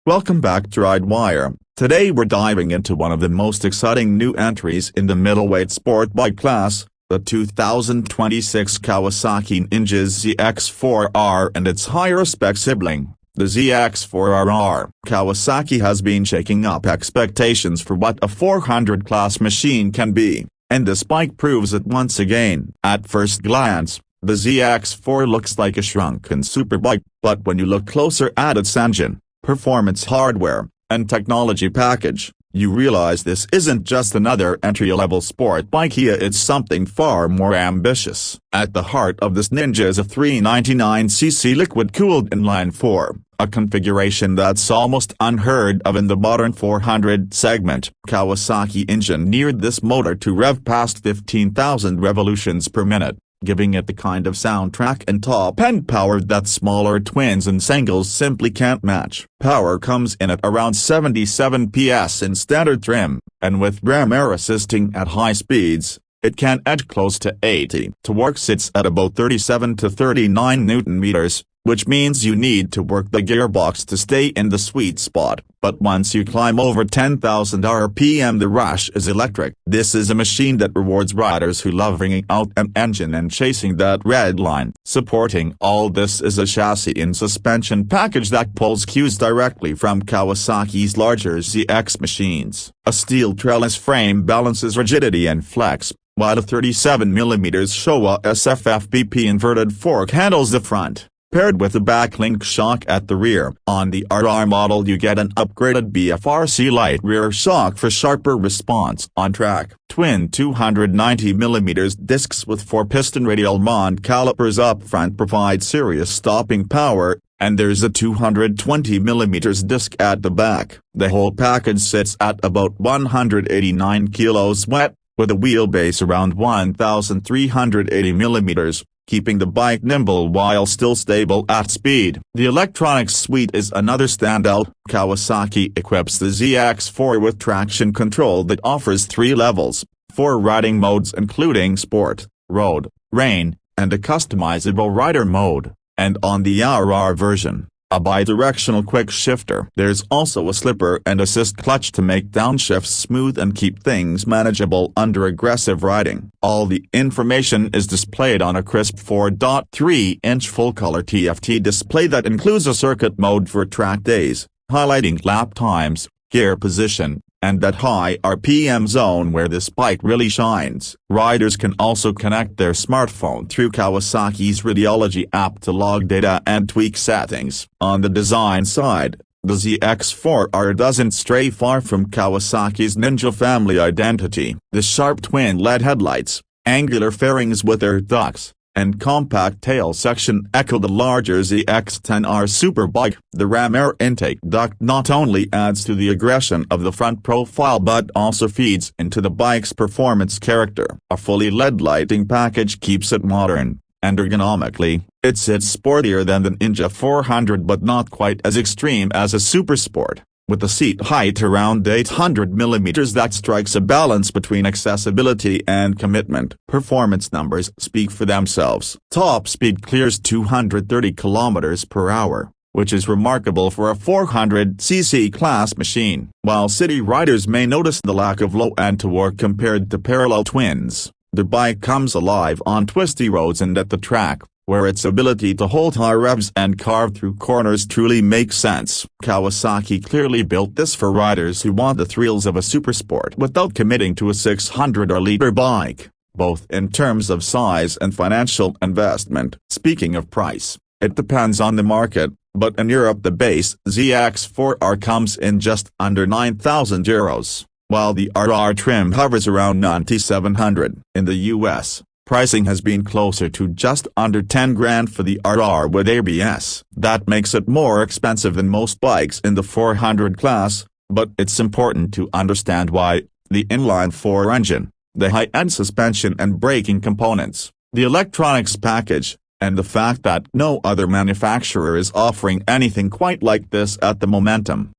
Welcome back to RideWire. Today we're diving into one of the most exciting new entries in the middleweight sport bike class, the 2026 Kawasaki Ninja ZX-4R and its higher spec sibling, the ZX-4R. Kawasaki has been shaking up expectations for what a 400 class machine can be, and this bike proves it once again. At first glance, the ZX-4 looks like a shrunken superbike, but when you look closer at its engine, performance hardware, and technology package, you realize this isn't just another entry-level sport bike here, it's something far more ambitious. At the heart of this Ninja is a 399cc liquid-cooled inline-four, a configuration that's almost unheard of in the modern 400 segment. Kawasaki engineered this motor to rev past 15,000 revolutions per minute, giving it the kind of soundtrack and top-end power that smaller twins and singles simply can't match. Power comes in at around 77 PS in standard trim, and with RAM air assisting at high speeds, it can edge close to 80. Torque sits at about 37 to 39 Nm, which means you need to work the gearbox to stay in the sweet spot, but once you climb over 10,000 RPM the rush is electric. This is a machine that rewards riders who love bringing out an engine and chasing that red line. Supporting all this is a chassis and suspension package that pulls cues directly from Kawasaki's larger ZX machines. A steel trellis frame balances rigidity and flex, while a 37mm Showa SFFBP inverted fork handles the front, paired with a backlink shock at the rear. On the RR model you get an upgraded BFRC light rear shock for sharper response on track. Twin 290mm discs with 4-piston radial mount calipers up front provide serious stopping power, and there's a 220mm disc at the back. The whole package sits at about 189 kilos wet, with a wheelbase around 1,380mm. Keeping the bike nimble while still stable at speed. The electronics suite is another standout. Kawasaki equips the ZX-4 with traction control that offers 3 levels, 4 riding modes including Sport, Road, Rain, and a customizable rider mode, and on the RR version, a bi-directional quick shifter. There's also a slipper and assist clutch to make downshifts smooth and keep things manageable under aggressive riding. All the information is displayed on a crisp 4.3-inch full-color TFT display that includes a circuit mode for track days, highlighting lap times, gear position, and that high RPM zone where this bike really shines. Riders can also connect their smartphone through Kawasaki's Radiology app to log data and tweak settings. On the design side, the ZX-4R doesn't stray far from Kawasaki's Ninja family identity. The sharp twin LED headlights, angular fairings with air ducts, and compact tail section echo the larger ZX-10R superbike. The RAM air intake duct not only adds to the aggression of the front profile but also feeds into the bike's performance character. A fully LED lighting package keeps it modern, and ergonomically, it sits sportier than the Ninja 400 but not quite as extreme as a Supersport, with a seat height around 800mm that strikes a balance between accessibility and commitment. Performance numbers speak for themselves. Top speed clears 230 km per hour, which is remarkable for a 400cc class machine. While city riders may notice the lack of low-end torque compared to parallel twins, the bike comes alive on twisty roads and at the track, where its ability to hold high revs and carve through corners truly makes sense. Kawasaki clearly built this for riders who want the thrills of a supersport without committing to a 600-liter bike, both in terms of size and financial investment. Speaking of price, it depends on the market, but in Europe the base ZX-4R comes in just under €9,000, while the RR trim hovers around €9,700. In the US, pricing has been closer to just under 10 grand for the RR with ABS. That makes it more expensive than most bikes in the 400 class, but it's important to understand why. The inline-four engine, the high-end suspension and braking components, the electronics package, and the fact that no other manufacturer is offering anything quite like this at the momentum.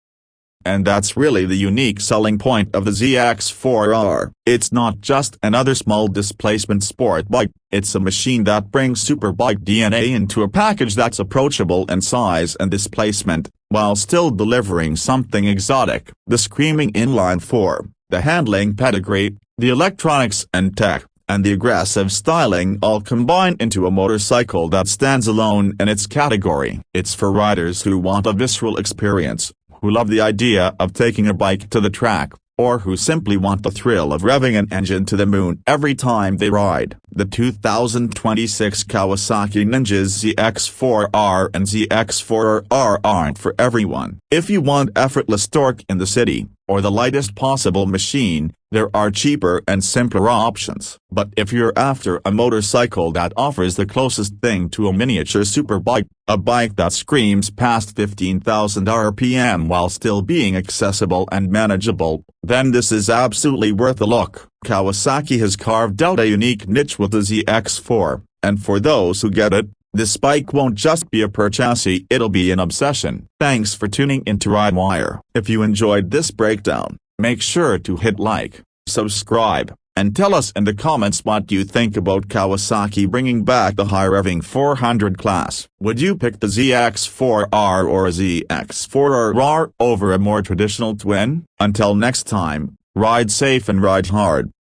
And that's really the unique selling point of the ZX-4R. It's not just another small displacement sport bike, it's a machine that brings superbike DNA into a package that's approachable in size and displacement, while still delivering something exotic. The screaming inline-four, the handling pedigree, the electronics and tech, and the aggressive styling all combine into a motorcycle that stands alone in its category. It's for riders who want a visceral experience, who love the idea of taking a bike to the track, or who simply want the thrill of revving an engine to the moon every time they ride. The 2026 Kawasaki Ninjas ZX-4R and ZX-4R aren't for everyone. If you want effortless torque in the city, or the lightest possible machine, there are cheaper and simpler options. But if you're after a motorcycle that offers the closest thing to a miniature superbike, a bike that screams past 15,000 RPM while still being accessible and manageable, then this is absolutely worth a look. Kawasaki has carved out a unique niche with the ZX-4, and for those who get it, this bike won't just be a purchase, it'll be an obsession. Thanks for tuning into RideWire. If you enjoyed this breakdown, make sure to hit like, subscribe, and tell us in the comments what you think about Kawasaki bringing back the high-revving 400 class. Would you pick the ZX-4R or a ZX-4R over a more traditional twin? Until next time, ride safe and ride hard.